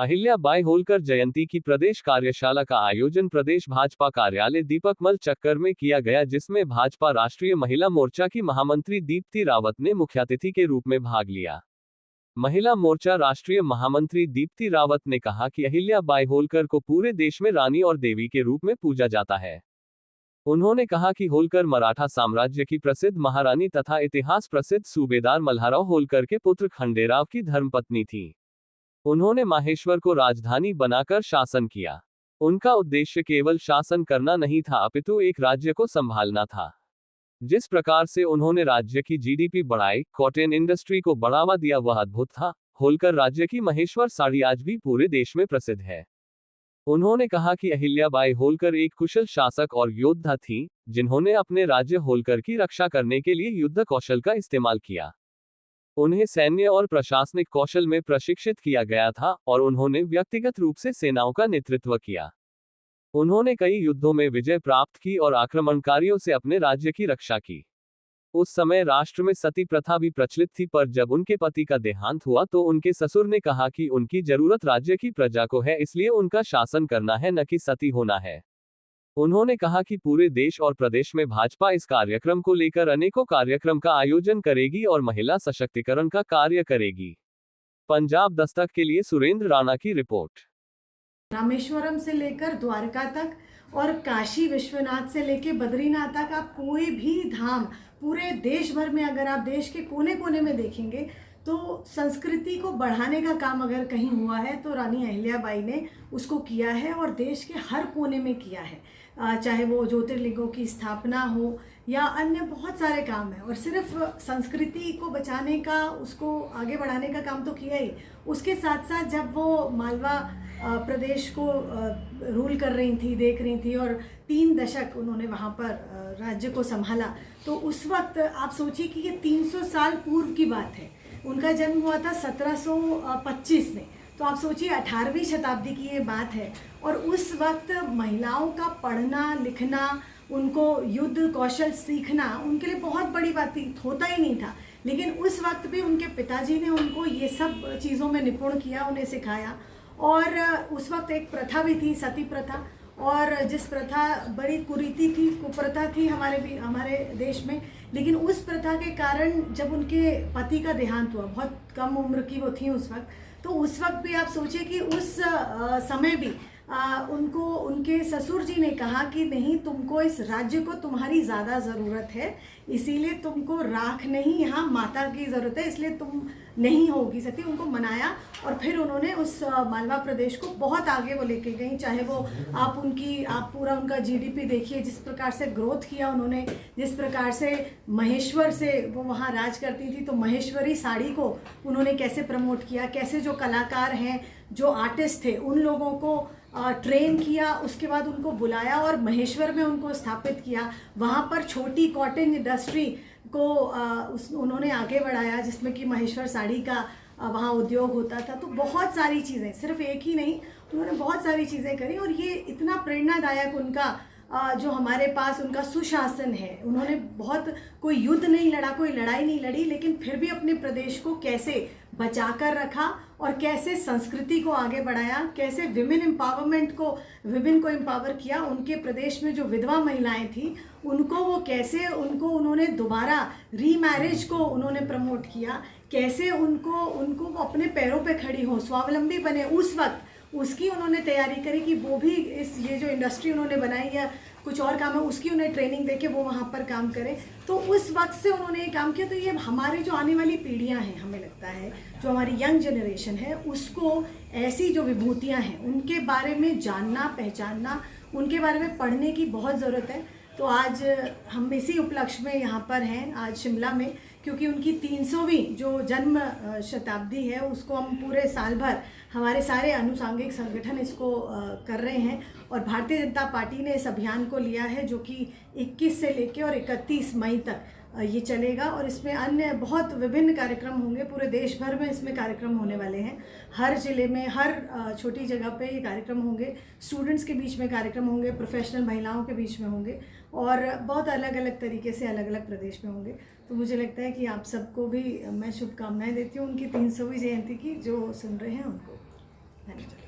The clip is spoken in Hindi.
अहिल्याबाई होलकर जयंती की प्रदेश कार्यशाला का आयोजन प्रदेश भाजपा कार्यालय दीपक मल चक्कर में किया गया, जिसमें भाजपा राष्ट्रीय महिला मोर्चा की महामंत्री दीप्ति रावत ने मुख्यातिथि के रूप में भाग लिया। महिला मोर्चा राष्ट्रीय महामंत्री दीप्ति रावत ने कहा कि अहिल्याबाई होलकर को पूरे देश में रानी और देवी के रूप में पूजा जाता है। उन्होंने कहा कि होलकर मराठा साम्राज्य की प्रसिद्ध महारानी तथा इतिहास प्रसिद्ध सूबेदार मल्हारराव होलकर के पुत्र खंडेराव की धर्मपत्नी थी। उन्होंने माहेश्वर को राजधानी बनाकर शासन किया। उनका उद्देश्य केवल शासन करना नहीं था, अपितु एक राज्य को संभालना था। जिस प्रकार से उन्होंने राज्य की जीडीपी बढ़ाई, कॉटन इंडस्ट्री को बढ़ावा दिया, वह अद्भुत था। होलकर राज्य की महेश्वर साड़ी आज भी पूरे देश में प्रसिद्ध है। उन्होंने कहा कि अहिल्याबाई होलकर एक कुशल शासक और योद्धा थी, जिन्होंने अपने राज्य होलकर की रक्षा करने के लिए युद्ध कौशल का इस्तेमाल किया। उन्हें सैन्य और प्रशासनिक कौशल में प्रशिक्षित किया गया था और उन्होंने व्यक्तिगत रूप से सेनाओं का नेतृत्व किया। उन्होंने कई युद्धों में विजय प्राप्त की और आक्रमणकारियों से अपने राज्य की रक्षा की। उस समय राष्ट्र में सती प्रथा भी प्रचलित थी, पर जब उनके पति का देहांत हुआ तो उनके ससुर ने कहा कि उनकी जरूरत राज्य की प्रजा को है, इसलिए उनका शासन करना है, न कि सती होना है। उन्होंने कहा कि पूरे देश और प्रदेश में भाजपा इस कार्यक्रम को लेकर अनेकों कार्यक्रम का आयोजन करेगी और महिला सशक्तिकरण का कार्य करेगी। पंजाब दस्तक के लिए सुरेंद्र राणा की रिपोर्ट। रामेश्वरम से लेकर द्वारका तक और काशी विश्वनाथ से लेकर बद्रीनाथ तक, आप कोई भी धाम पूरे देश भर में अगर आप देश के कोने कोने में देखेंगे तो संस्कृति को बढ़ाने का काम अगर कहीं हुआ है तो रानी अहिल्याबाई ने उसको किया है और देश के हर कोने में किया है। चाहे वो ज्योतिर्लिंगों की स्थापना हो या अन्य बहुत सारे काम है, और सिर्फ संस्कृति को बचाने का, उसको आगे बढ़ाने का काम तो किया ही। उसके साथ साथ जब वो मालवा प्रदेश को रूल कर रही थी, देख रही थी, और 3 दशक उन्होंने वहाँ पर राज्य को संभाला, तो उस वक्त आप सोचिए कि ये 300 साल पूर्व की बात है। उनका जन्म हुआ था 1725 में, तो आप सोचिए 18वीं शताब्दी की ये बात है। और उस वक्त महिलाओं का पढ़ना लिखना, उनको युद्ध कौशल सीखना उनके लिए बहुत बड़ी बात थी, होता ही नहीं था। लेकिन उस वक्त भी उनके पिताजी ने उनको ये सब चीज़ों में निपुण किया, उन्हें सिखाया। और उस वक्त एक प्रथा भी थी, सती प्रथा, और जिस प्रथा बड़ी कुरीति थी, कुप्रथा थी हमारे देश में। लेकिन उस प्रथा के कारण जब उनके पति का देहांत हुआ, बहुत कम उम्र की वो थी उस वक्त, तो उस वक्त भी आप सोचिए कि उस समय भी उनको उनके ससुर जी ने कहा कि नहीं, तुमको इस राज्य को तुम्हारी ज़्यादा ज़रूरत है, इसीलिए तुमको राख नहीं, यहाँ माता की ज़रूरत है, इसलिए तुम नहीं होगी सती। उनको मनाया और फिर उन्होंने उस मालवा प्रदेश को बहुत आगे वो लेके गई। चाहे वो आप पूरा उनका जीडीपी देखिए, जिस प्रकार से ग्रोथ किया उन्होंने, जिस प्रकार से महेश्वर से वो वहाँ राज करती थी, तो महेश्वरी साड़ी को उन्होंने कैसे प्रमोट किया, कैसे जो कलाकार हैं, जो आर्टिस्ट थे, उन लोगों को ट्रेन किया, उसके बाद उनको बुलाया और महेश्वर में उनको स्थापित किया। वहाँ पर छोटी कॉटन इंडस्ट्री को उन्होंने आगे बढ़ाया, जिसमें कि महेश्वर साड़ी का वहाँ उद्योग होता था। तो बहुत सारी चीज़ें, सिर्फ एक ही नहीं, उन्होंने बहुत सारी चीज़ें करी। और ये इतना प्रेरणादायक उनका जो हमारे पास उनका सुशासन है। उन्होंने बहुत, कोई युद्ध नहीं लड़ा, कोई लड़ाई नहीं लड़ी, लेकिन फिर भी अपने प्रदेश को कैसे बचा कर रखा और कैसे संस्कृति को आगे बढ़ाया, कैसे विमेन को एम्पावर किया। उनके प्रदेश में जो विधवा महिलाएं थी उनको वो कैसे, उन्होंने दोबारा रीमैरिज को उन्होंने प्रमोट किया, कैसे उनको वो अपने पैरों पे खड़ी हो, स्वावलंबी बने। उस वक्त उसकी उन्होंने तैयारी करी कि वो भी ये जो इंडस्ट्री उन्होंने बनाई या कुछ और काम है, उसकी उन्हें ट्रेनिंग देके वो वहाँ पर काम करें। तो उस वक्त से उन्होंने ये काम किया। तो ये हमारी जो आने वाली पीढ़ियाँ हैं, हमें लगता है जो हमारी यंग जनरेशन है, उसको ऐसी जो विभूतियाँ हैं उनके बारे में जानना, पहचानना, उनके बारे में पढ़ने की बहुत ज़रूरत है। तो आज हम इसी उपलक्ष्य में यहाँ पर हैं, आज शिमला में, क्योंकि उनकी 300वीं जो जन्म शताब्दी है, उसको हम पूरे साल भर हमारे सारे अनुसांगिक संगठन इसको कर रहे हैं। और भारतीय जनता पार्टी ने इस अभियान को लिया है, जो कि 21 से लेकर और 31 मई तक ये चलेगा। और इसमें अन्य बहुत विभिन्न कार्यक्रम होंगे, पूरे देश भर में इसमें कार्यक्रम होने वाले हैं। हर जिले में, हर छोटी जगह पे ये कार्यक्रम होंगे। स्टूडेंट्स के बीच में कार्यक्रम होंगे, प्रोफेशनल महिलाओं के बीच में होंगे, और बहुत अलग अलग तरीके से अलग अलग प्रदेश में होंगे। तो मुझे लगता है कि आप सबको भी मैं शुभकामनाएं देती हूँ उनकी 300वीं जयंती की, जो सुन रहे हैं उनको। धन्यवाद।